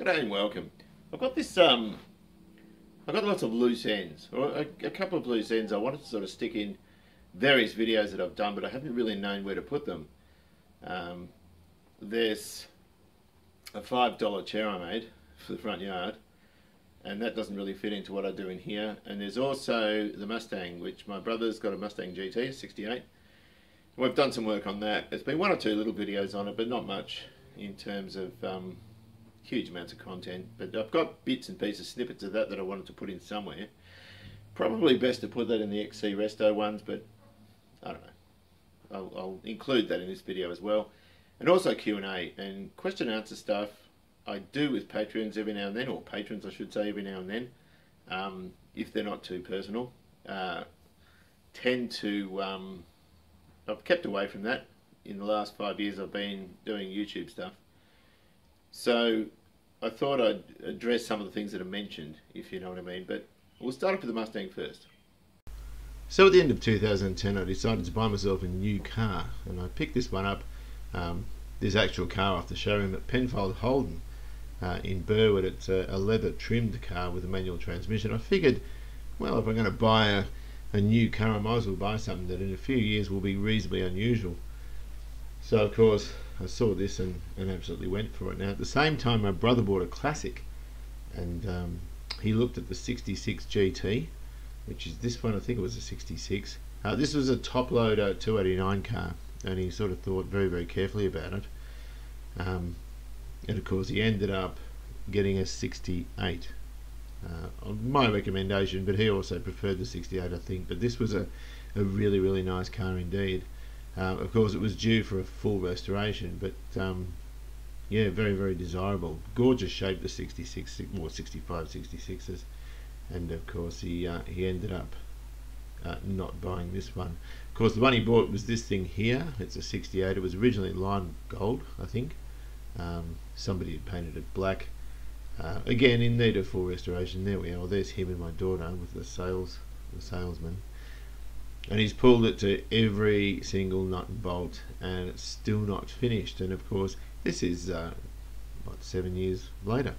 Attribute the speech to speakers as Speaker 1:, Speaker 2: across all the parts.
Speaker 1: G'day and welcome. I've got this, I've got lots of loose ends, or a couple of loose ends I wanted to sort of stick in various videos that I've done, but I haven't really known where to put them. There's a $5 chair I made for the front yard, and that doesn't really fit into what I do in here. And there's also the Mustang, which my brother's got a Mustang GT, 68. We've done some work on that. There's been one or two little videos on it, but not much in terms of huge amounts of content. But I've got bits and pieces, snippets of that I wanted to put in somewhere. Probably best to put that in the XC Resto ones, but I don't know. I'll include that in this video as well. And also Q&A and question and answer stuff I do with Patreons every now and then, or patrons I should say every now and then, if they're not too personal. I've kept away from that. In the last 5 years I've been doing YouTube stuff. So I thought I'd address some of the things that are mentioned, if you know what I mean. But we'll start off with the Mustang first. So at the end of 2010 I decided to buy myself a new car, and I picked this one up, this actual car off the showroom at Penfold Holden in Burwood. It's a leather trimmed car with a manual transmission. I figured, well, if I'm going to buy a new car, I might as well buy something that in a few years will be reasonably unusual. So of course I saw this and absolutely went for it. Now at the same time my brother bought a classic, and he looked at the 66 GT, which is this one. I think it was a 66. This was a top loader 289 car, and he sort of thought very, very carefully about it. And of course he ended up getting a 68. My recommendation, but he also preferred the 68, I think. But this was a really, really nice car indeed. Of course it was due for a full restoration, but yeah, very, very desirable. Gorgeous shape, the 66, or 65, 66s. And of course he ended up not buying this one. Of course the one he bought was this thing here. It's a 68. It was originally lime gold, I think. Somebody had painted it black. Again, in need of full restoration. There we are. Well, there's him and my daughter with the salesman. And he's pulled it to every single nut and bolt, and it's still not finished. And of course this is what, 7 years later.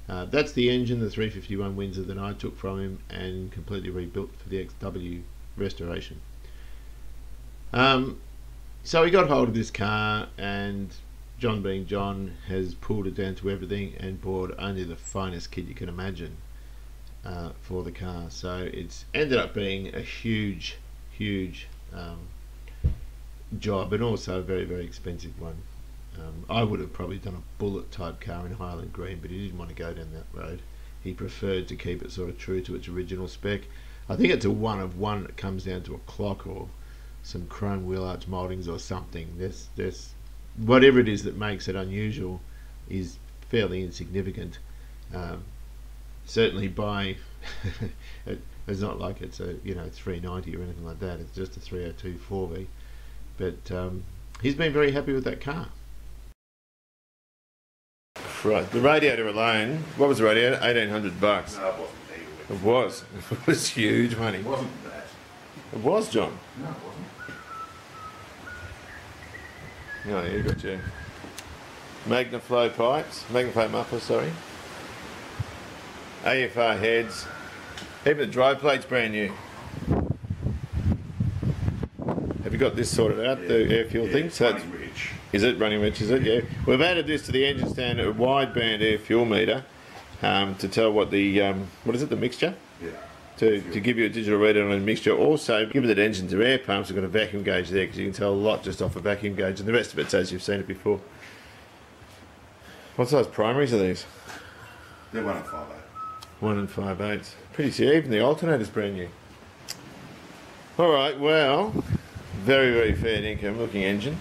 Speaker 1: That's the engine, the 351 Windsor, that I took from him and completely rebuilt for the XW restoration. So he got hold of this car, and John being John has pulled it down to everything and bought only the finest kit you can imagine for the car. So it's ended up being a huge job, and also a very, very expensive one. I would have probably done a bullet type car in Highland Green, but he didn't want to go down that road. He preferred to keep it sort of true to its original spec. I think it's a 1 of 1 that comes down to a clock or some chrome wheel arch mouldings or something. There's whatever it is that makes it unusual is fairly insignificant. Certainly by it's not like it's a 390 or anything like that. It's just a 302 4V. But he's been very happy with that car. Right, the radiator alone. What was the radiator? $1,800.
Speaker 2: No, it wasn't.
Speaker 1: It was. It was huge money.
Speaker 2: It wasn't that.
Speaker 1: It was, John.
Speaker 2: No, it wasn't.
Speaker 1: Oh, you got your Magnaflow pipes, Magnaflow muffler, sorry. AFR heads. Even the drive plate's brand new. Have you got this sorted out, the air fuel thing? So
Speaker 2: running rich.
Speaker 1: Is it running rich? Is it? Yeah. We've added this to the engine stand, a wideband air fuel meter, to tell what the what is it? The mixture.
Speaker 2: Yeah.
Speaker 1: To give you a digital readout on the mixture. Also, given that engines are air pumps, we've got a vacuum gauge there, because you can tell a lot just off a vacuum gauge, and the rest of it's as you've seen it before. What size primaries are these?
Speaker 2: They're 1 and 5/8.
Speaker 1: 1 and 5/8. Pretty serious. Even the alternator's brand new. All right. Well, very, very fair income looking engine.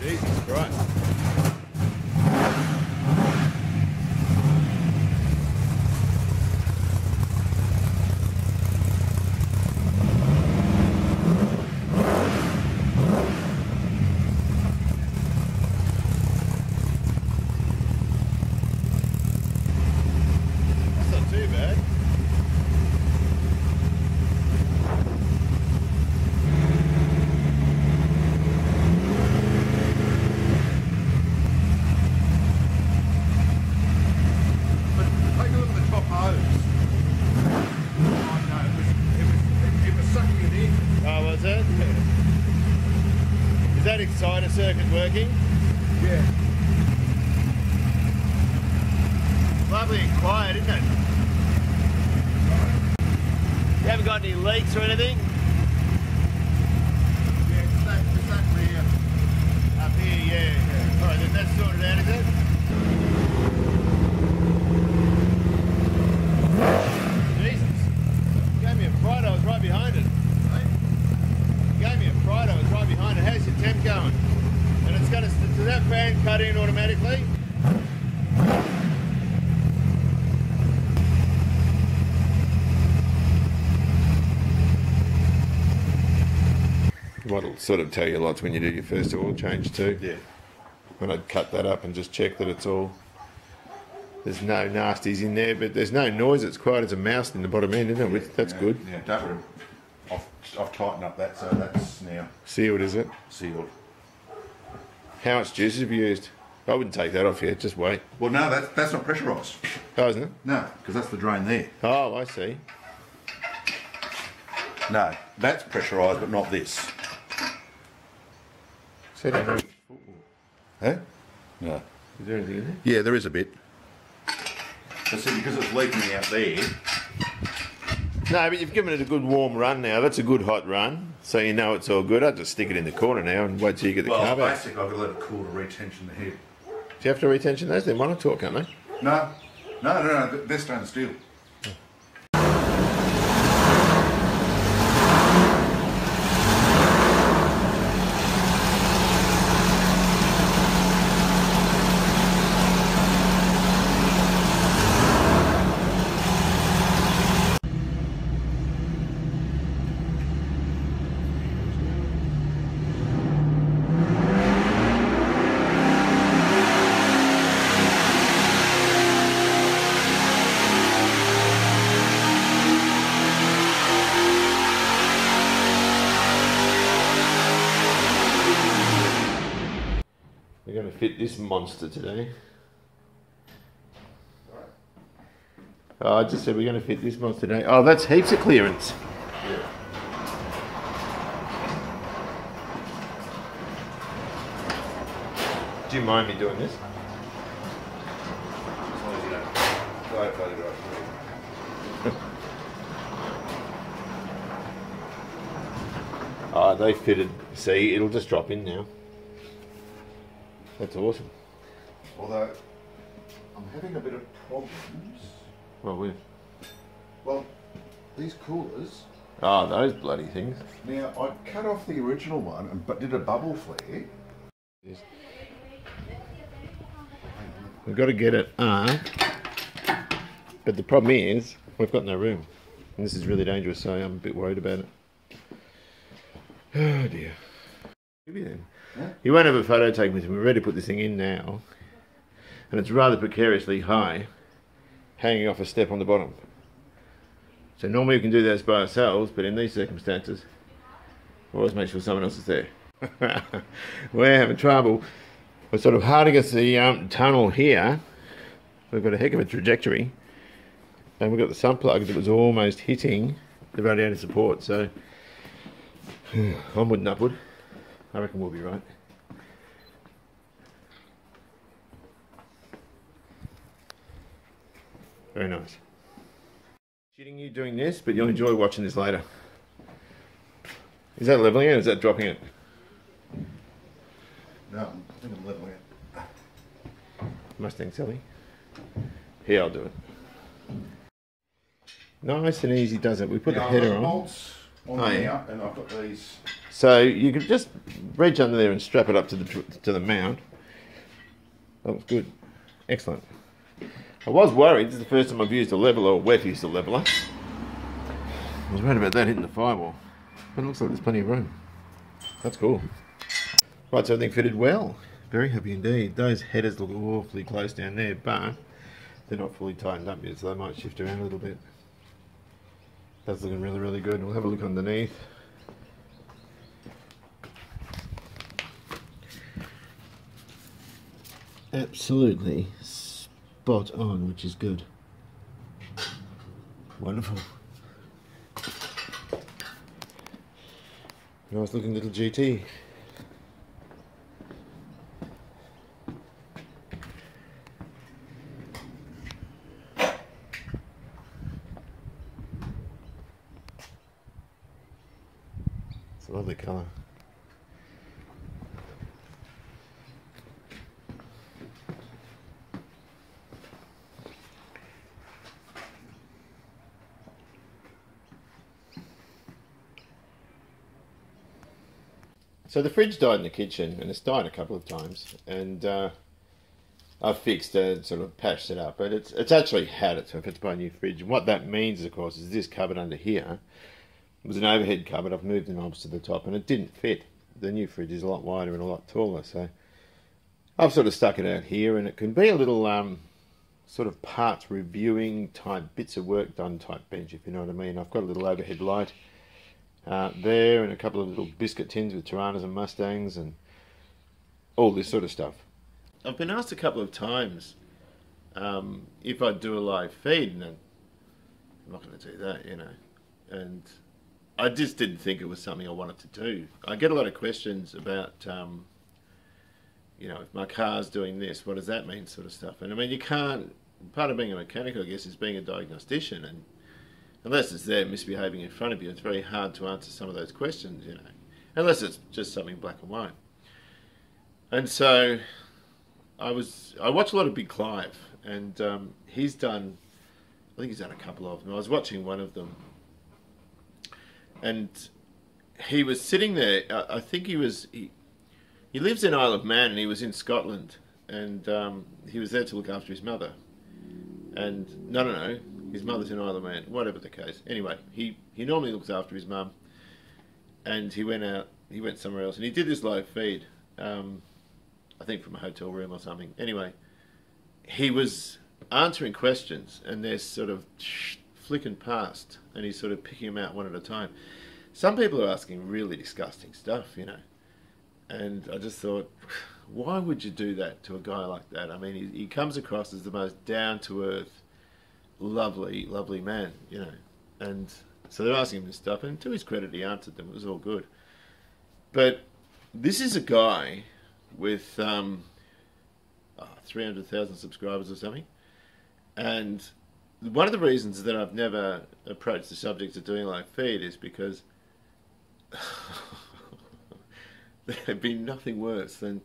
Speaker 1: Jesus Christ. Too bad. working?
Speaker 3: Yeah.
Speaker 1: Lovely and quiet, isn't it? You haven't got any leaks or anything?
Speaker 3: Yeah, it's that rear.
Speaker 1: Up here, yeah. Alright, then that's sorted out, is it? Jesus. You gave me a fright, I was right behind it. You gave me a fright, I was right behind it. How's your temp going? And it's going to, does that fan cut in automatically? What'll sort of tell you lots when you do your first oil change too.
Speaker 2: Yeah.
Speaker 1: When I'd cut that up and just check that it's all, there's no nasties in there, but there's no noise. It's quiet as a mouse in the bottom end, isn't it? That's good.
Speaker 2: Yeah, don't worry. I've tightened up that, so that's now
Speaker 1: Sealed, is it?
Speaker 2: sealed.
Speaker 1: How much juice have you used? I wouldn't take that off yet, just wait.
Speaker 2: Well, no, that's not pressurised.
Speaker 1: Oh, isn't it?
Speaker 2: No, because that's the drain there.
Speaker 1: Oh, I see.
Speaker 2: No, that's pressurised, but not this.
Speaker 1: So don't know.
Speaker 2: Eh? No.
Speaker 1: Is there anything in there?
Speaker 2: Yeah, there is a bit. But see, because it's leaking out there.
Speaker 1: No, but you've given it a good warm run now. That's a good hot run, so you know it's all good. I'd just stick it in the corner now and wait till you get the carb out.
Speaker 2: Basically, I've got to let it cool to retension the head.
Speaker 1: Do you have to retension those? They're monotone, can't they?
Speaker 2: No, they're stainless steel.
Speaker 1: We're going to fit this monster today. Oh, I just said we're going to fit this monster today. Oh, that's heaps of clearance. Do you mind me doing this?
Speaker 2: As long as you don't float it right.
Speaker 1: Oh, they fitted. See, it'll just drop in now. That's awesome.
Speaker 2: Although, I'm having a bit of problems. Well, these coolers.
Speaker 1: Oh, those bloody things.
Speaker 2: Now, I cut off the original one, but did a bubble flare.
Speaker 1: We've got to get it but the problem is we've got no room, and this is really dangerous, so I'm a bit worried about it. Oh dear. Maybe then.
Speaker 2: Yeah.
Speaker 1: You won't have a photo taken with him. We're ready to put this thing in now, and it's rather precariously high, hanging off a step on the bottom. So normally we can do this by ourselves, but in these circumstances, we always make sure someone else is there. We're having trouble. We're sort of hard against the tunnel here. We've got a heck of a trajectory, and we've got the sump plug that was almost hitting the radiator support. So onward and upward. I reckon we'll be right. Very nice. Shitting you doing this, but you'll enjoy watching this later. Is that leveling it or is that dropping it?
Speaker 2: No, I think I'm leveling it.
Speaker 1: Mustang Sally. Here, I'll do it. Nice and easy does it. We put the header on.
Speaker 2: Bolts on
Speaker 1: Oh,
Speaker 2: now,
Speaker 1: yeah.
Speaker 2: and I've got these.
Speaker 1: So you can just reach under there and strap it up to the mount. That looks good. Excellent. I was worried, this is the first time I've used a leveler, or we've used a leveler. I was worried about that hitting the firewall. But it looks like there's plenty of room. That's cool. Right, so everything fitted well. Very happy indeed. Those headers look awfully close down there, but they're not fully tightened up yet, so they might shift around a little bit. That's looking really, really good. We'll have a look underneath. Absolutely spot on, which is good. Wonderful. Nice looking little GT. a lovely colour. So the fridge died in the kitchen, and it's died a couple of times, and I've fixed it, sort of patched it up, but it's actually had it, so if it's by a new fridge. And what that means, of course, is this cupboard under here was an overhead cupboard. I've moved the knobs to the top, and it didn't fit. The new fridge is a lot wider and a lot taller, so I've sort of stuck it out here, and it can be a little sort of parts reviewing type, bits of work done type bench, if you know what I mean. I've got a little overhead light there, and a couple of little biscuit tins with Tyrannas and Mustangs and all this sort of stuff. I've been asked a couple of times if I'd do a live feed, and I'm not going to do that, you know. And I just didn't think it was something I wanted to do. I get a lot of questions about, you know, if my car's doing this, what does that mean, sort of stuff. And I mean, you can't, part of being a mechanic, I guess, is being a diagnostician, and unless it's there misbehaving in front of you, it's very hard to answer some of those questions, you know, unless it's just something black and white. And so I watch a lot of Big Clive, and he's done, I think he's done a couple of them. I was watching one of them, and he was sitting there, I think he lives in Isle of Man, and he was in Scotland, and he was there to look after his mother. And no, his mother's in Isle of Man, whatever the case. Anyway, he normally looks after his mum, and he went somewhere else, and he did this live feed, I think from a hotel room or something. Anyway, he was answering questions, and they're sort of flicking past, and he's sort of picking them out one at a time. Some people are asking really disgusting stuff, you know, and I just thought, why would you do that to a guy like that? I mean, he comes across as the most down-to-earth, lovely, lovely man, you know. And so they're asking him this stuff, and to his credit, he answered them. It was all good. But this is a guy with 300,000 subscribers or something. And one of the reasons that I've never approached the subject of doing live feed is because there'd be nothing worse than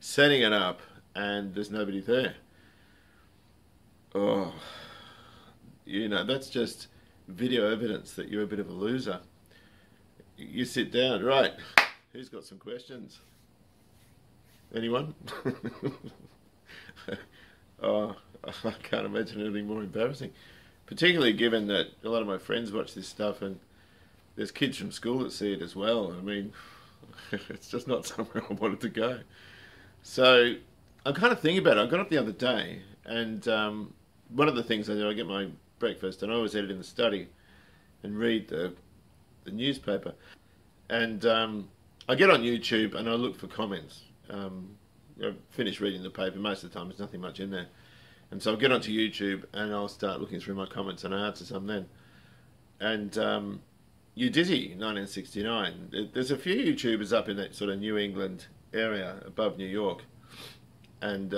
Speaker 1: setting it up and there's nobody there. Oh, you know, that's just video evidence that you're a bit of a loser. You sit down, right, who's got some questions? Anyone? Oh, I can't imagine anything more embarrassing. Particularly given that a lot of my friends watch this stuff, and there's kids from school that see it as well. I mean, it's just not somewhere I wanted to go. So I'm kind of thinking about it. I got up the other day, and one of the things I do, I get my breakfast, and I always eat it in the study and read the newspaper. And I get on YouTube and I look for comments. I finish reading the paper. Most of the time there's nothing much in there. And so I'll get onto YouTube and I'll start looking through my comments, and I answer some then. And You Dizzy 1969. There's a few YouTubers up in that sort of New England area above New York. And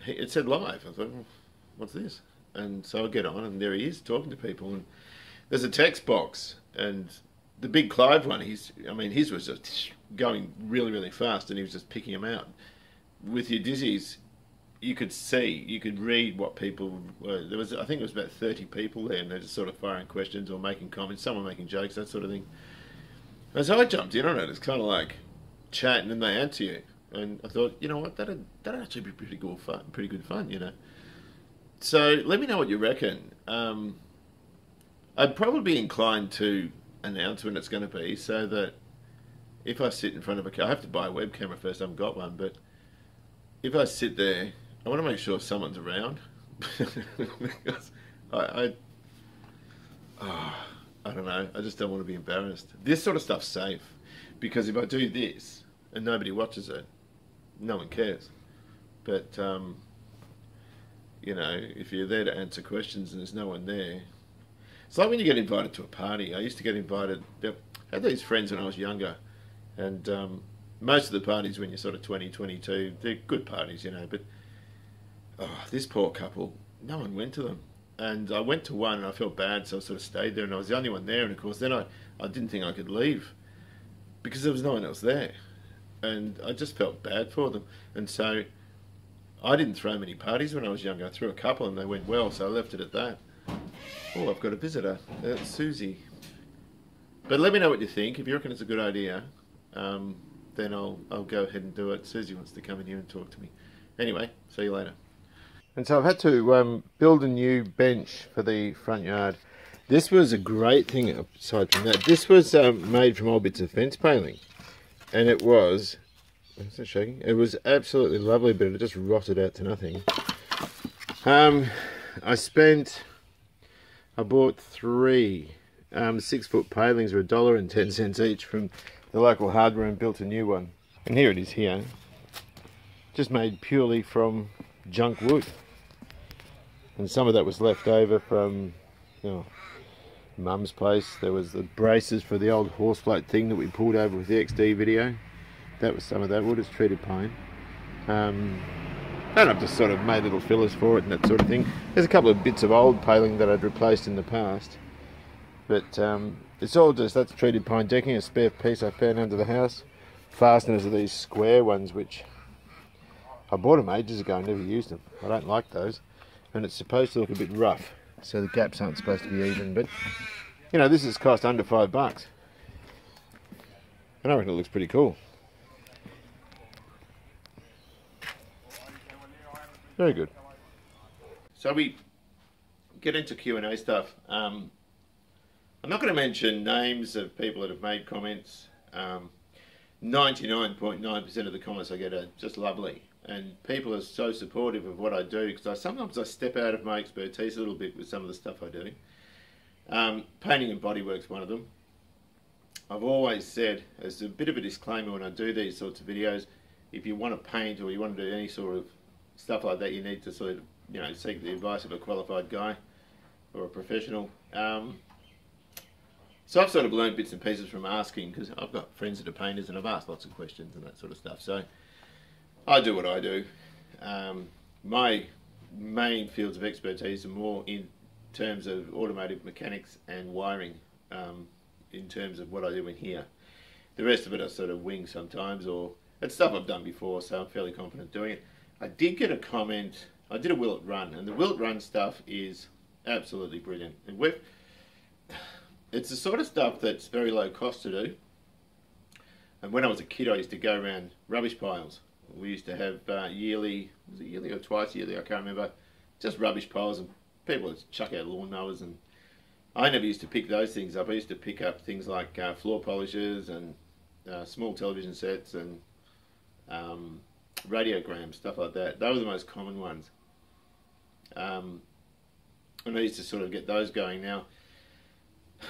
Speaker 1: it said live. I thought, well, what's this? And so I get on, and there he is talking to people. And there's a text box, and the Big Clive one, his was just going really, really fast, and he was just picking them out. With Your Dizzies, you could see, you could read what people were. There was, I think it was about 30 people there, and they're just sort of firing questions or making comments, some were making jokes, that sort of thing. And so I jumped in on it. It's kind of like chat, and then they answer you. And I thought, you know what, that'd actually be pretty good fun, you know. So let me know what you reckon. I'd probably be inclined to announce when it's going to be, so that if I sit in front of a car, I have to buy a web camera first, I haven't got one, but if I sit there, I want to make sure someone's around. Because I don't know, I just don't want to be embarrassed. This sort of stuff's safe, because if I do this and nobody watches it, no one cares. But you know, if you're there to answer questions and there's no one there, it's like when you get invited to a party. I used to get invited, I had these friends when I was younger, and most of the parties when you're sort of 20, 22, they're good parties, you know, but this poor couple, no one went to them. And I went to one and I felt bad, so I sort of stayed there, and I was the only one there, and of course then I didn't think I could leave. because there was no one else there, and I just felt bad for them. And so I didn't throw many parties when I was younger. I threw a couple and they went well, so I left it at that. Oh, I've got a visitor. That's Susie. But let me know what you think. If you reckon it's a good idea, then I'll go ahead and do it. Susie wants to come in here and talk to me. Anyway, see you later. And so I've had to build a new bench for the front yard. This was a great thing aside from that. This was made from old bits of fence paling. And it was, is it shaking? It was absolutely lovely, but it just rotted out to nothing. I bought 3 6-foot palings for $1.10 each from the local hardware and built a new one. And here it is here. Just made purely from junk wood. And some of that was left over from, you know, Mum's place. There was the braces for the old horse float thing that we pulled over with the XD video. That was some of that wood. It's treated pine. And I've just sort of made little fillers for it and that sort of thing. There's a couple of bits of old paling that I'd replaced in the past. But it's all just, that's treated pine decking, a spare piece I found under the house. Fasteners are these square ones, which I bought them ages ago and never used them. I don't like those. And it's supposed to look a bit rough, so the gaps aren't supposed to be even. But, you know, this has cost under $5. And I reckon it looks pretty cool. Very good. So we get into Q&A stuff. I'm not going to mention names of people that have made comments. 99.9% of the comments I get are just lovely. And people are so supportive of what I do, because sometimes I step out of my expertise a little bit with some of the stuff I do. Painting and bodywork's one of them. I've always said, as a bit of a disclaimer when I do these sorts of videos, if you want to paint or you want to do any sort of stuff like that, you need to sort of, you know, seek the advice of a qualified guy or a professional. So I've sort of learned bits and pieces from asking, because I've got friends that are painters and I've asked lots of questions and that sort of stuff. So I do what I do. My main fields of expertise are more in terms of automotive mechanics and wiring, in terms of what I do in here. The rest of it I sort of wing sometimes, or it's stuff I've done before, so I'm fairly confident doing it. I did get a comment. I did a Will It Run, and the Will It Run stuff is absolutely brilliant. And it's the sort of stuff that's very low cost to do. And when I was a kid, I used to go around rubbish piles. We used to have yearly, was it yearly or twice yearly, I can't remember, just rubbish piles, and people would chuck out lawnmowers, and I never used to pick those things up. I used to pick up things like floor polishers and small television sets and radiograms, stuff like that. They were the most common ones. And I used to sort of get those going. Now,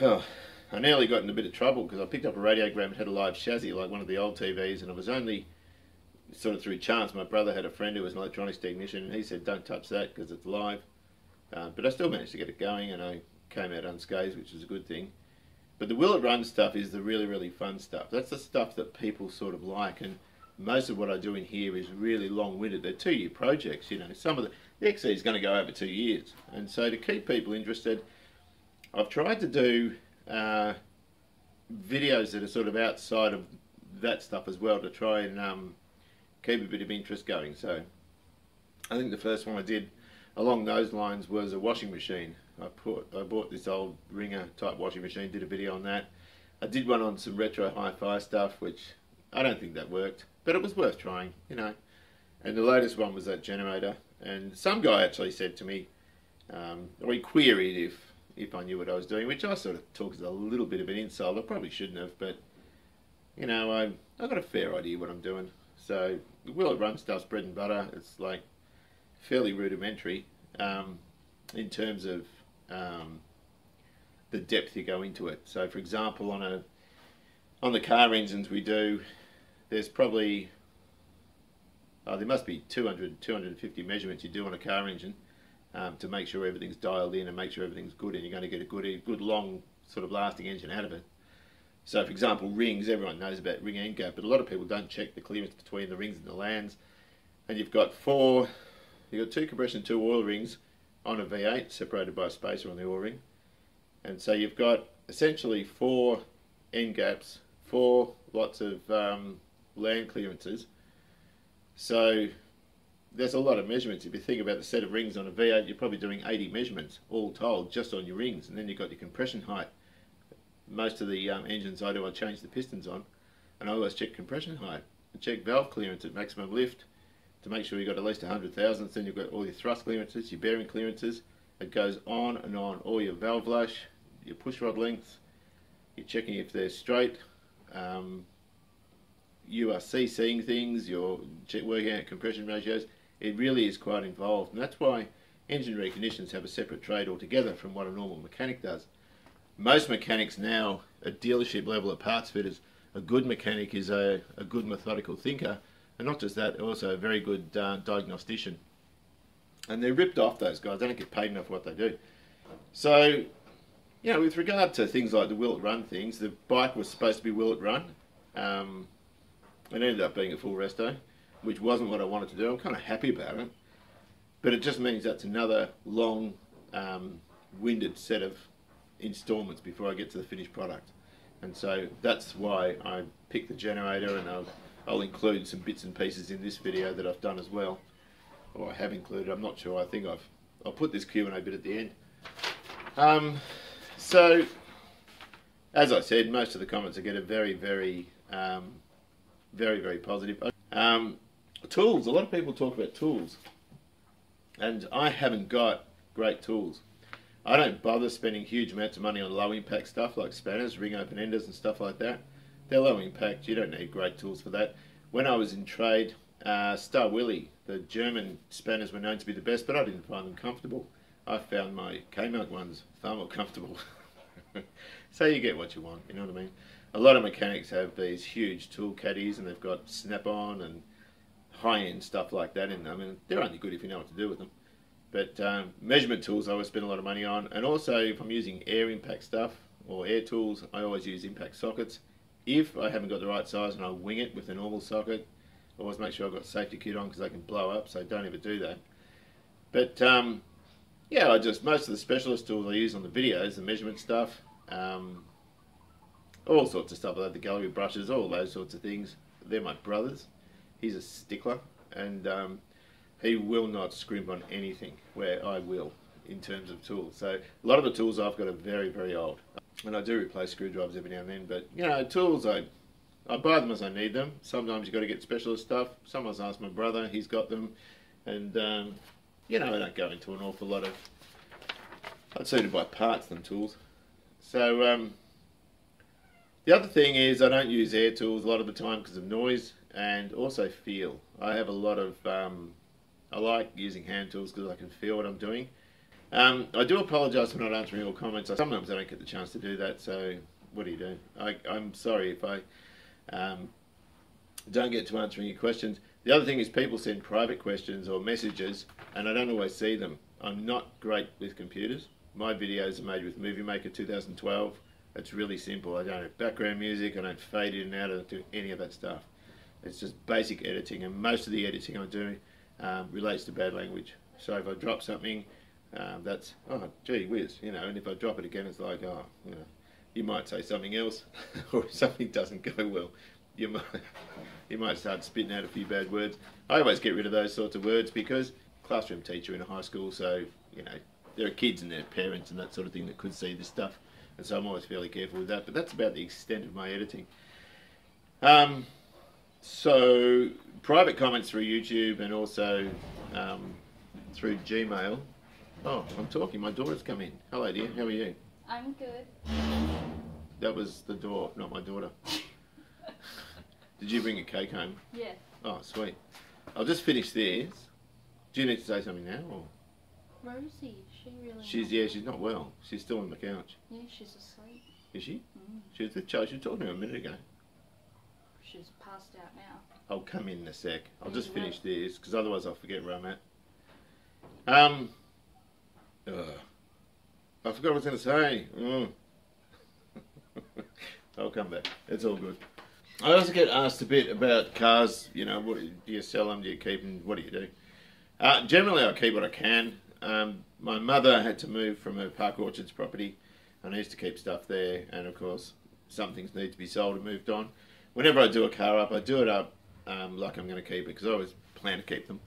Speaker 1: I nearly got in a bit of trouble because I picked up a radiogram that had a live chassis like one of the old TVs, and it was only sort of through chance. My brother had a friend who was an electronics technician, and he said don't touch that because it's live. But I still managed to get it going, and I came out unscathed, which was a good thing. But the Will It Run stuff is the really, really fun stuff. That's the stuff that people sort of like, and most of what I do in here is really long-winded. They're 2-year projects, you know. Some of the XE is going to go over 2 years, and so to keep people interested, I've tried to do videos that are sort of outside of that stuff as well, to try and keep a bit of interest going. So I think the first one I did along those lines was a washing machine. I bought this old Ringer type washing machine, did a video on that. I did one on some retro hi-fi stuff, which I don't think that worked, but it was worth trying, you know. And the latest one was that generator, and some guy actually said to me, or he queried if I knew what I was doing, which I sort of took as a little bit of an insult. I probably shouldn't have, but you know, I've got a fair idea what I'm doing. So the Will It Run stuff's bread and butter. It's like fairly rudimentary in terms of the depth you go into it. So for example, on the car engines we do, there's probably there must be 250 measurements you do on a car engine to make sure everything's dialed in and make sure everything's good, and you're going to get a good long sort of lasting engine out of it. So for example, rings, everyone knows about ring end gap, but a lot of people don't check the clearance between the rings and the lands. And you've got 2 compression 2 oil rings on a V8 separated by a spacer on the oil ring. And so you've got essentially 4 end gaps, 4 lots of land clearances. So there's a lot of measurements. If you think about the set of rings on a V8, you're probably doing 80 measurements all told just on your rings, and then you've got your compression height. Most of the engines I do, I change the pistons on, and I always check compression height and check valve clearance at maximum lift to make sure you've got at least 100 thousandths. Then you've got all your thrust clearances, your bearing clearances. It goes on and on. All your valve lush, your push rod lengths. You're checking if they're straight. You are CCing things. You're working out compression ratios. It really is quite involved, and that's why engine reconditions have a separate trade altogether from what a normal mechanic does. Most mechanics now, at dealership level, at parts fitters, a good mechanic is a good methodical thinker, and not just that, also a very good diagnostician. And they're ripped off, those guys. They don't get paid enough for what they do. So, you know, with regard to things like the will it run things, the bike was supposed to be will it run. It ended up being a full resto, which wasn't what I wanted to do. I'm kind of happy about it, but it just means that's another long, winded set of installments before I get to the finished product. And so that's why I picked the generator, and I'll include some bits and pieces in this video that I've done as well, or I have included. I'm not sure. I think I'll put this Q&A bit at the end. So, as I said, most of the comments I get are very, very positive. Tools. A lot of people talk about tools, and I haven't got great tools. I don't bother spending huge amounts of money on low impact stuff like spanners, ring open enders and stuff like that. They're low impact. You don't need great tools for that. When I was in trade, Star Willy, the German spanners were known to be the best, but I didn't find them comfortable. I found my K-Mark ones far more comfortable. So you get what you want, you know what I mean? A lot of mechanics have these huge tool caddies, and they've got snap-on and high-end stuff like that in them, and they're only good if you know what to do with them. But measurement tools I always spend a lot of money on, and also if I'm using air impact stuff or air tools, I always use impact sockets. If I haven't got the right size and I wing it with a normal socket, I always make sure I've got safety kit on because they can blow up, so don't ever do that. But yeah, most of the specialist tools I use on the videos, the measurement stuff, all sorts of stuff like that, the gallery brushes, all those sorts of things. They're my brother's. He's a stickler, and he will not scrimp on anything where I will in terms of tools. So a lot of the tools I've got are very, very old, and I do replace screwdrivers every now and then. But you know, tools I buy them as I need them. Sometimes you've got to get specialist stuff. Sometimes I ask my brother, he's got them, and you know, I don't go into an awful lot of. I'd sooner buy parts than tools. So the other thing is I don't use air tools a lot of the time because of noise and also feel. I have a lot of I like using hand tools because I can feel what I'm doing. I do apologise for not answering all comments. Sometimes I don't get the chance to do that, so what do you do? I'm sorry if I don't get to answering your questions. The other thing is people send private questions or messages, and I don't always see them. I'm not great with computers. My videos are made with Movie Maker 2012. It's really simple. I don't have background music, I don't fade in and out, I don't do any of that stuff. It's just basic editing, and most of the editing I do relates to bad language. So if I drop something, that's, oh, gee whiz, you know, and if I drop it again, it's like, oh, you know, you might say something else, or if something doesn't go well, you might start spitting out a few bad words. I always get rid of those sorts of words because classroom teacher in a high school, so, you know, there are kids and their parents and that sort of thing that could see this stuff, and so I'm always fairly careful with that, but that's about the extent of my editing. So, private comments through YouTube and also through Gmail. Oh, I'm talking, my daughter's come in. Hello dear, how are you?
Speaker 4: I'm good.
Speaker 1: That was the door, not my daughter. Did you bring a cake home?
Speaker 4: Yeah.
Speaker 1: Oh, sweet. I'll just finish this. Do you need to say something now? Or?
Speaker 4: Rosie, she really
Speaker 1: She's not well. She's still on the couch.
Speaker 4: Yeah, she's asleep.
Speaker 1: Is she?
Speaker 4: Mm.
Speaker 1: She was with Charlie. She was talking to her a minute ago.
Speaker 4: She's passed out now.
Speaker 1: I'll come in a sec. I'll just
Speaker 4: You will.
Speaker 1: finish this, because otherwise I'll forget where I'm at. I forgot what I was going to say. I'll come back. It's all good. I also get asked a bit about cars. You know, what do you sell them? Do you keep them? What do you do? Generally, I keep what I can. My mother had to move from her Park Orchards property, and I used to keep stuff there. And of course, some things need to be sold and moved on. whenever I do a car up, I do it up like I'm going to keep it, because I always plan to keep them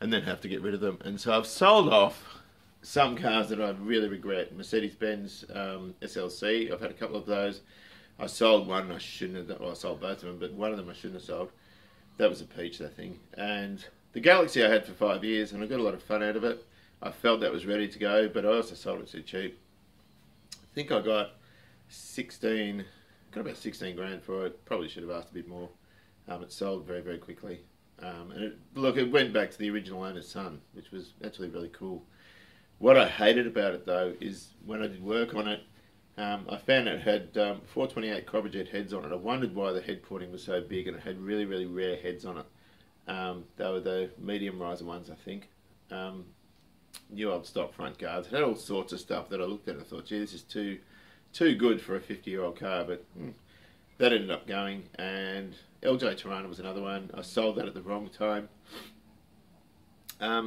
Speaker 1: and then have to get rid of them. And so I've sold off some cars that I really regret. Mercedes-Benz SLC, I've had a couple of those. I sold one I shouldn't have, well, I sold both of them, but one of them I shouldn't have sold. That was a peach, that thing. And the Galaxy I had for 5 years, and I got a lot of fun out of it. I felt that was ready to go, but I also sold it too cheap. I think I got about 16 grand for it. Probably should have asked a bit more. It sold very, very quickly. And it went back to the original owner's son, which was actually really cool. What I hated about it, though, is when I did work on it, I found it had 428 Copperjet heads on it. I wondered why the head porting was so big, and it had really, really rare heads on it. They were the medium riser ones, I think. New old stock front guards. It had all sorts of stuff that I looked at and I thought, gee, this is too good for a 50-year-old car, but that ended up going. And LJ Tirana was another one. I sold that at the wrong time. I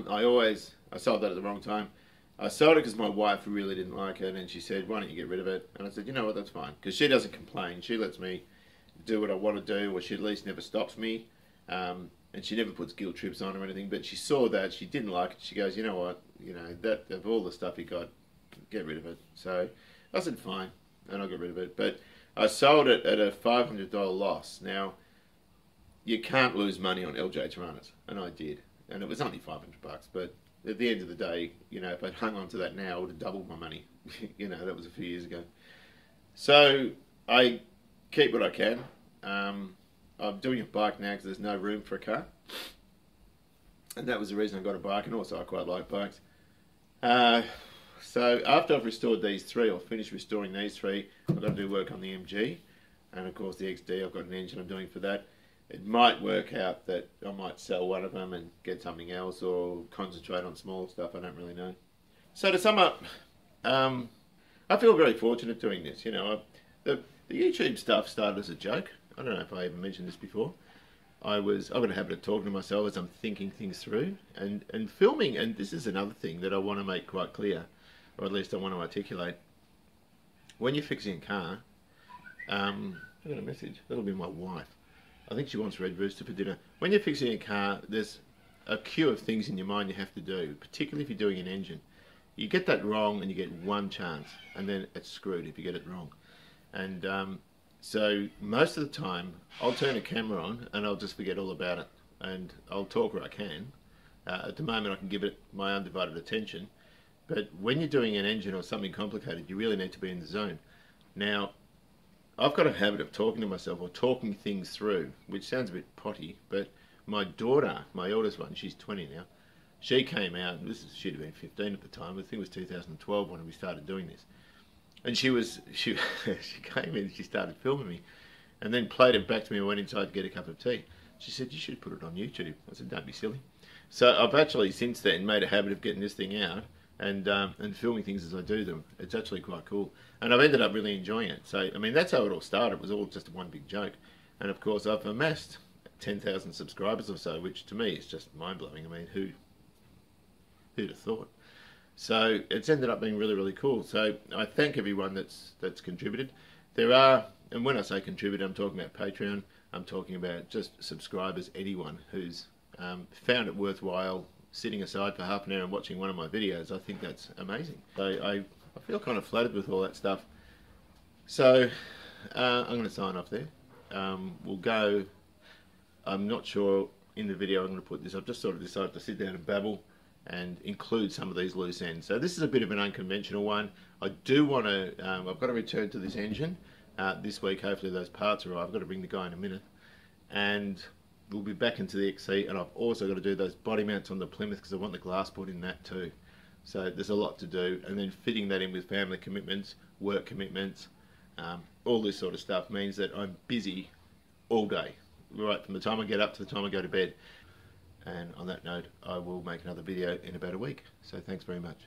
Speaker 1: sold that at the wrong time. I sold it because my wife really didn't like it, and she said, why don't you get rid of it? And I said, you know what, that's fine, because she doesn't complain. She lets me do what I want to do, or she at least never stops me. And she never puts guilt trips on or anything, but she saw that, she didn't like it. She goes, you know what, that of all the stuff you got, get rid of it. So I said, fine, and I'll get rid of it. But I sold it at a $500 loss. Now, you can't lose money on LJ Tiranas, and I did. And it was only $500, but at the end of the day, if I'd hung on to that now, I would have doubled my money. That was a few years ago. So I keep what I can. I'm doing a bike now because there's no room for a car. And that was the reason I got a bike, and also I quite like bikes. So after I've restored these three, or finished restoring these three, I've got to do work on the MG. And of course the XD, I've got an engine I'm doing for that. It might work out that I might sell one of them and get something else, or concentrate on smaller stuff, I don't really know. So to sum up, I feel very fortunate doing this. The YouTube stuff started as a joke. I don't know if I even mentioned this before. I've got a habit of talking to myself as I'm thinking things through, and filming, and this is another thing that I want to make quite clear, or at least I want to articulate. When you're fixing a car, I got a message, that'll be my wife. I think she wants Red Rooster for dinner. When you're fixing a car, there's a queue of things in your mind you have to do, particularly if you're doing an engine. You get that wrong and you get one chance, and then it's screwed if you get it wrong. And so most of the time, I'll turn a camera on and I'll just forget all about it. And I'll talk where I can. At the moment I can give it my undivided attention. But when you're doing an engine or something complicated, you really need to be in the zone. Now, I've got a habit of talking to myself, or talking things through, which sounds a bit potty, but my daughter, my eldest one, she's 20 now, she came out, she'd have been 15 at the time, I think it was 2012 when we started doing this. And she came in, she started filming me, and then played it back to me and went inside to get a cup of tea. She said, you should put it on YouTube. I said, don't be silly. So I've actually since then made a habit of getting this thing out and filming things as I do them. It's actually quite cool. And I've ended up really enjoying it. So, I mean, that's how it all started. It was all just one big joke. And of course, I've amassed 10,000 subscribers or so, which to me is just mind-blowing. I mean, who'd have thought? So it's ended up being really, really cool. So I thank everyone that's contributed. There are, and when I say contribute, I'm talking about Patreon. I'm talking about just subscribers, anyone who's found it worthwhile sitting aside for half an hour and watching one of my videos. I think that's amazing. So I feel kind of flattered with all that stuff. So I'm going to sign off there. We'll go, I'm not sure in the video I'm going to put this. I've just sort of decided to sit down and babble and include some of these loose ends. So this is a bit of an unconventional one. I do want to, I've got to return to this engine this week. Hopefully those parts arrive. I've got to bring the guy in a minute. And we'll be back into the XC, and I've also got to do those body mounts on the Plymouth because I want the glass put in that too. So there's a lot to do, and then fitting that in with family commitments, work commitments, all this sort of stuff means that I'm busy all day, right from the time I get up to the time I go to bed. And on that note, I will make another video in about a week. So thanks very much.